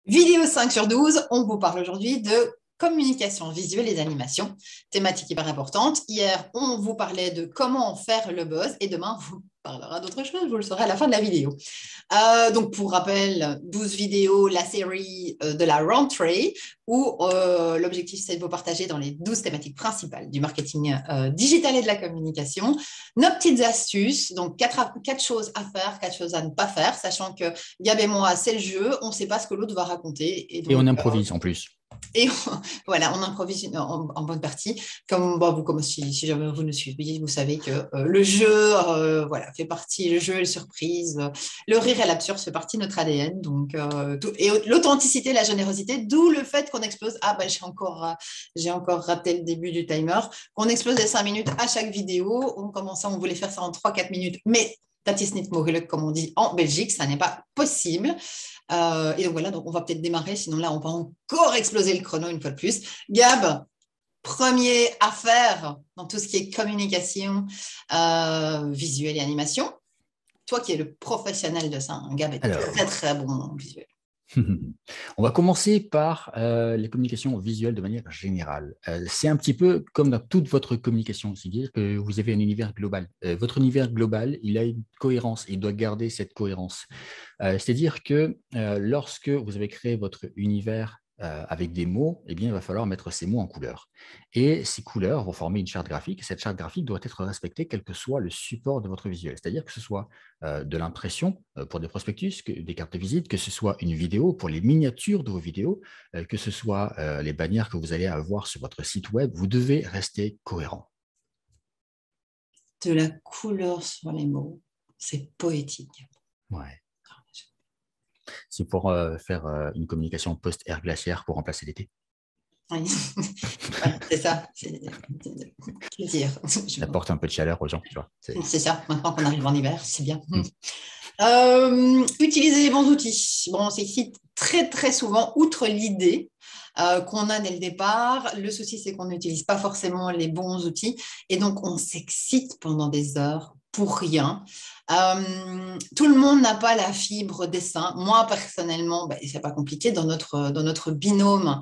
Vidéo 5 sur 12, on vous parle aujourd'hui de communication visuelle et d'animation, thématique hyper importante. Hier, on vous parlait de comment faire le buzz et demain, on vous parlera d'autre chose, vous le saurez à la fin de la vidéo. Donc, pour rappel, 12 vidéos, la série de la rentrée, où l'objectif, c'est de vous partager dans les 12 thématiques principales du marketing digital et de la communication nos petites astuces, donc quatre choses à faire, 4 choses à ne pas faire, sachant que Gab et moi, c'est le jeu, on ne sait pas ce que l'autre va raconter. Et on improvise en plus. Et voilà, on improvise en bonne partie. Comme si jamais vous nous suivez, vous savez que le jeu voilà, fait partie, le jeu, les surprises, le rire et l'absurde fait partie de notre ADN. Donc, et l'authenticité, la générosité, d'où le fait qu'on explose. Ah, ben, j'ai encore raté le début du timer. Qu'on explose les 5 minutes à chaque vidéo. On commençait, on voulait faire ça en 3-4 minutes. Mais Tatis niet mogelijk, comme on dit en Belgique, ça n'est pas possible. Et donc voilà, donc on va peut-être démarrer, sinon là, on va encore exploser le chrono une fois de plus. Gab, premier à faire dans tout ce qui est communication visuelle et animation. Toi qui es le professionnel de ça, hein, Gab est très très bon en visuel. On va commencer par les communications visuelles de manière générale. C'est un petit peu comme dans toute votre communication, c'est-à-dire que vous avez un univers global. Votre univers global, il a une cohérence et il doit garder cette cohérence. C'est-à-dire que lorsque vous avez créé votre univers avec des mots, eh bien, il va falloir mettre ces mots en couleurs. Et ces couleurs vont former une charte graphique. Cette charte graphique doit être respectée quel que soit le support de votre visuel. C'est-à-dire que ce soit de l'impression pour des prospectus, des cartes de visite, que ce soit une vidéo pour les miniatures de vos vidéos, que ce soit les bannières que vous allez avoir sur votre site web, vous devez rester cohérent. De la couleur sur les mots, c'est poétique. Ouais. C'est pour faire une communication post-ère glaciaire pour remplacer l'été. Oui, ouais, c'est ça. C'est plaisir. Ça apporte un peu de chaleur aux gens, tu vois. C'est ça, maintenant qu'on arrive en hiver, c'est bien. Utiliser les bons outils. Bon, on s'excite très, très souvent, outre l'idée qu'on a dès le départ. Le souci, c'est qu'on n'utilise pas forcément les bons outils et donc on s'excite pendant des heures pour rien. Tout le monde n'a pas la fibre dessin. Moi, personnellement, c'est pas compliqué. Dans notre binôme,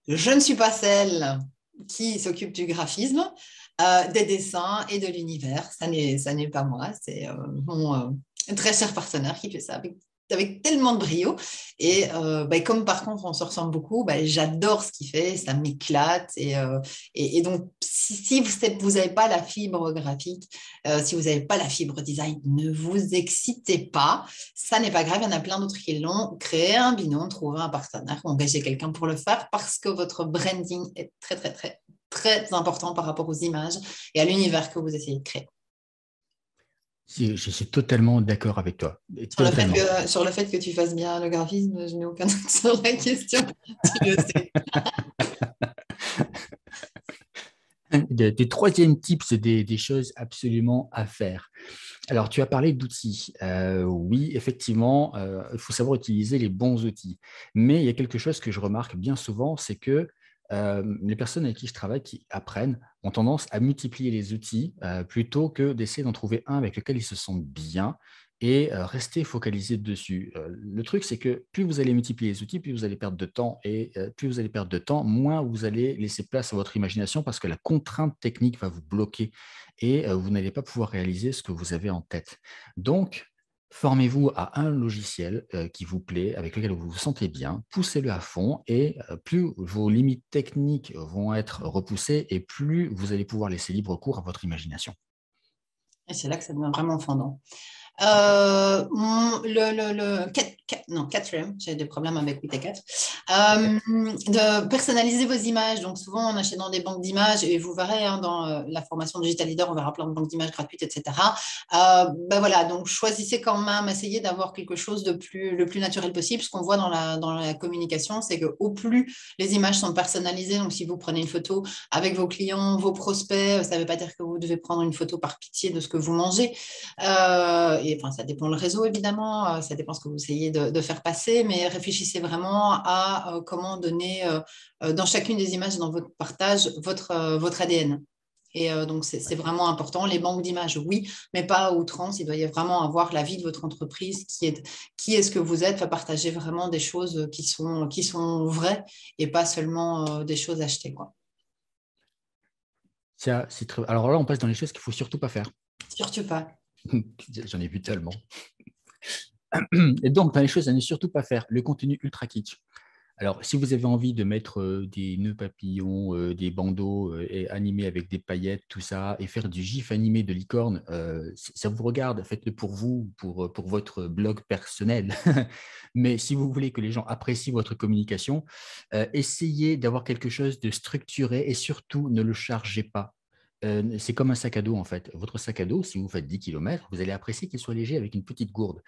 je ne suis pas celle qui s'occupe du graphisme, des dessins et de l'univers. Ça n'est pas moi. C'est mon très cher partenaire qui fait ça avec tellement de brio. Et comme par contre, on se ressemble beaucoup, j'adore ce qu'il fait, ça m'éclate. Et donc, si vous n'avez pas la fibre graphique, si vous n'avez pas la fibre design, ne vous excitez pas. Ça n'est pas grave, il y en a plein d'autres qui l'ont. Créez un binôme, trouvez un partenaire, engagez quelqu'un pour le faire parce que votre branding est très, très, très, très important par rapport aux images et à l'univers que vous essayez de créer. Je suis totalement d'accord avec toi. Sur le fait que tu fasses bien le graphisme, je n'ai aucun doute sur la question. Tu le sais. Des troisième types, c'est des choses absolument à faire. Alors, tu as parlé d'outils. Oui, effectivement, il faut savoir utiliser les bons outils. Mais il y a quelque chose que je remarque bien souvent, c'est que les personnes avec qui je travaille, qui apprennent, ont tendance à multiplier les outils plutôt que d'essayer d'en trouver un avec lequel ils se sentent bien et rester focalisé dessus. Le truc, c'est que plus vous allez multiplier les outils, plus vous allez perdre de temps et plus vous allez perdre de temps, moins vous allez laisser place à votre imagination parce que la contrainte technique va vous bloquer et vous n'allez pas pouvoir réaliser ce que vous avez en tête. Donc, formez-vous à un logiciel qui vous plaît, avec lequel vous vous sentez bien, poussez-le à fond et plus vos limites techniques vont être repoussées et plus vous allez pouvoir laisser libre cours à votre imagination. Et c'est là que ça devient vraiment fondant. Quatrième, j'ai des problèmes avec 8 et 4, de personnaliser vos images. Donc, souvent, on achète dans des banques d'images et vous verrez dans la formation Digital Leader, on verra plein de banques d'images gratuites, etc. Voilà, donc choisissez quand même, essayez d'avoir quelque chose le plus naturel possible. Ce qu'on voit dans la communication, c'est qu'au plus les images sont personnalisées, donc si vous prenez une photo avec vos clients, vos prospects, ça ne veut pas dire que vous devez prendre une photo par pitié de ce que vous mangez. Et ça dépend le réseau, évidemment, ça dépend ce que vous essayez de faire passer, mais réfléchissez vraiment à comment donner dans chacune des images dans votre partage votre ADN. Et donc, c'est vraiment important. Les banques d'images, oui, mais pas à outrance. Il doit y vraiment avoir la vie de votre entreprise, qui est ce que vous êtes, partager vraiment des choses qui sont vraies et pas seulement des choses achetées, quoi. Alors là, on passe dans les choses qu'il ne faut surtout pas faire. Surtout pas. J'en ai vu tellement. Et donc, dans les choses à ne surtout pas faire, le contenu ultra kitsch. Alors, si vous avez envie de mettre des nœuds papillons, des bandeaux et animés avec des paillettes, tout ça, et faire du gif animé de licorne, ça vous regarde, faites-le pour vous, pour votre blog personnel. Mais si vous voulez que les gens apprécient votre communication, essayez d'avoir quelque chose de structuré et surtout ne le chargez pas. C'est comme un sac à dos en fait. Votre sac à dos, si vous faites 10 km, vous allez apprécier qu'il soit léger avec une petite gourde.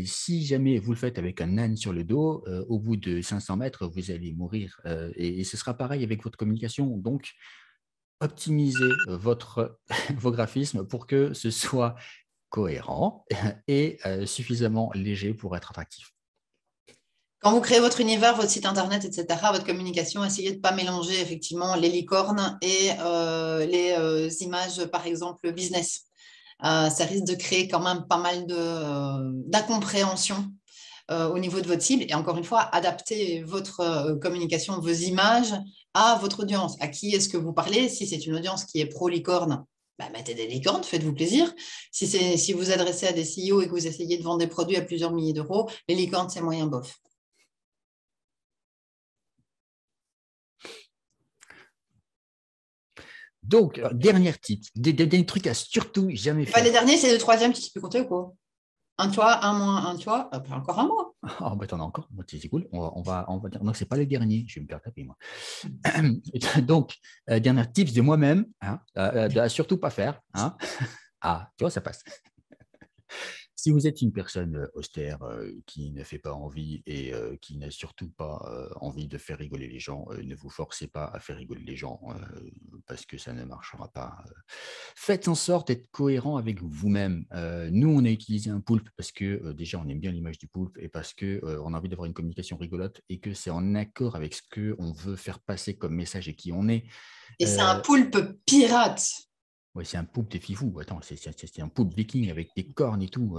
Si jamais vous le faites avec un âne sur le dos, au bout de 500 mètres, vous allez mourir. Et ce sera pareil avec votre communication. Donc, optimisez vos graphismes pour que ce soit cohérent et suffisamment léger pour être attractif. Quand vous créez votre univers, votre site internet, etc., votre communication, essayez de ne pas mélanger effectivement les licornes et les images, par exemple, business. Ça risque de créer quand même pas mal d'incompréhension au niveau de votre cible. Et encore une fois, adaptez votre communication, vos images à votre audience. À qui est-ce que vous parlez? Si c'est une audience qui est pro-licorne, bah, mettez des licornes, faites-vous plaisir. Si vous adressez à des CEO et que vous essayez de vendre des produits à plusieurs milliers d'euros, les licornes, c'est moyen bof. Donc, dernier tip, des trucs à surtout jamais faire. Les derniers, c'est le troisième, tu peux compter ou quoi? Un toit, un mois, un toit, après encore un mois. Oh, bah, t'en as encore, c'est cool. On va dire, non, c'est pas le dernier, je vais me faire taper, moi. Donc, dernier tips de moi-même, hein, de surtout pas faire. Hein. Ah, tu vois, ça passe. Si vous êtes une personne austère qui ne fait pas envie et qui n'a surtout pas envie de faire rigoler les gens, ne vous forcez pas à faire rigoler les gens parce que ça ne marchera pas. Faites en sorte d'être cohérent avec vous-même. Nous, on a utilisé un poulpe parce que déjà, on aime bien l'image du poulpe et parce qu'on a envie d'avoir une communication rigolote et que c'est en accord avec ce qu'on veut faire passer comme message et qui on est. Et c'est un poulpe pirate. Ouais, c'est un poulpe de fifou. Attends, c'est un poulpe viking avec des cornes et tout.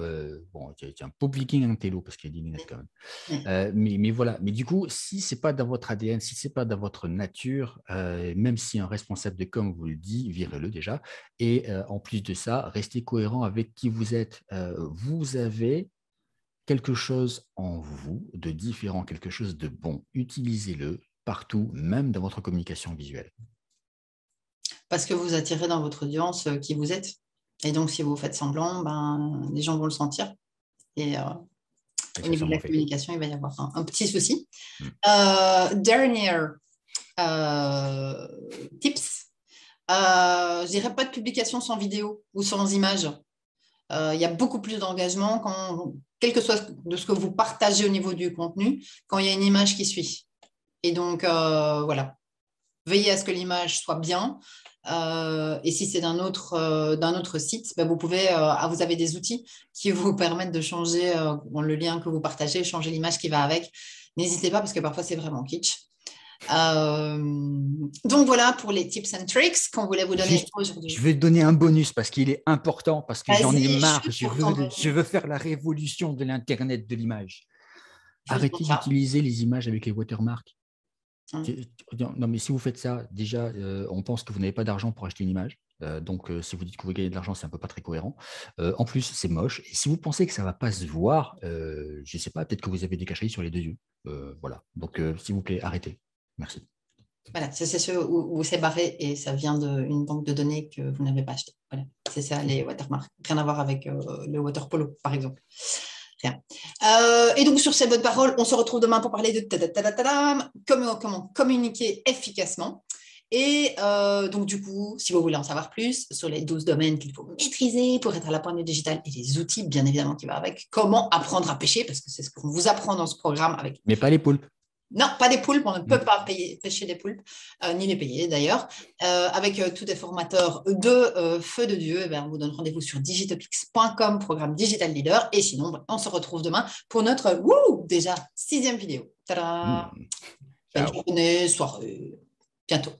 Bon, c'est un poulpe viking en télo parce qu'il y a des lunettes quand même. Mais voilà. Mais du coup, si c'est pas dans votre ADN, si c'est pas dans votre nature, même si un responsable de com vous le dit, virez-le déjà. Et en plus de ça, restez cohérent avec qui vous êtes. Vous avez quelque chose en vous de différent, quelque chose de bon. Utilisez-le partout, même dans votre communication visuelle. Parce que vous attirez dans votre audience qui vous êtes. Et donc, si vous faites semblant, ben, les gens vont le sentir. Et au niveau de la communication, il va y avoir un petit souci. Dernier tips. Je dirais pas de publication sans vidéo ou sans image. Il y a beaucoup plus d'engagement, quel que soit de ce que vous partagez au niveau du contenu, quand il y a une image qui suit. Et donc, voilà. Veillez à ce que l'image soit bien. Et si c'est d'un autre site, ben vous avez des outils qui vous permettent de changer le lien que vous partagez, changer l'image qui va avec. N'hésitez pas parce que parfois c'est vraiment kitsch. Donc voilà pour les tips and tricks qu'on voulait vous donner aujourd'hui. Je vais donner un bonus parce qu'il est important, parce que j'en ai marre. Je veux faire la révolution de l'Internet de l'image. Arrêtez d'utiliser les images avec les watermarks. Non, mais si vous faites ça, déjà, on pense que vous n'avez pas d'argent pour acheter une image. Donc, si vous dites que vous gagnez de l'argent, c'est un peu pas très cohérent. En plus, c'est moche. Et si vous pensez que ça ne va pas se voir, je ne sais pas, peut-être que vous avez des cacheries sur les deux yeux. Voilà. Donc, s'il vous plaît, arrêtez. Merci. Voilà, c'est ce où c'est barré et ça vient d'une banque de données que vous n'avez pas acheté. Voilà, c'est ça, les watermarks. Rien à voir avec le water polo, par exemple. Rien. Et donc, sur ces bonnes paroles, on se retrouve demain pour parler de comment communiquer efficacement. Et donc, du coup, si vous voulez en savoir plus sur les 12 domaines qu'il faut maîtriser pour être à la pointe du digital et les outils, bien évidemment, qui vont avec, comment apprendre à pêcher, parce que c'est ce qu'on vous apprend dans ce programme. Mais pas les poulpes. Non, pas des poulpes, on ne peut pas pêcher des poulpes, ni les payer d'ailleurs. Avec tous des formateurs de Feu de Dieu, on vous donne rendez-vous sur digitopix.com, programme Digital Leader. Et sinon, on se retrouve demain pour notre déjà 6e vidéo. Tada! Belle journée, soirée, bientôt.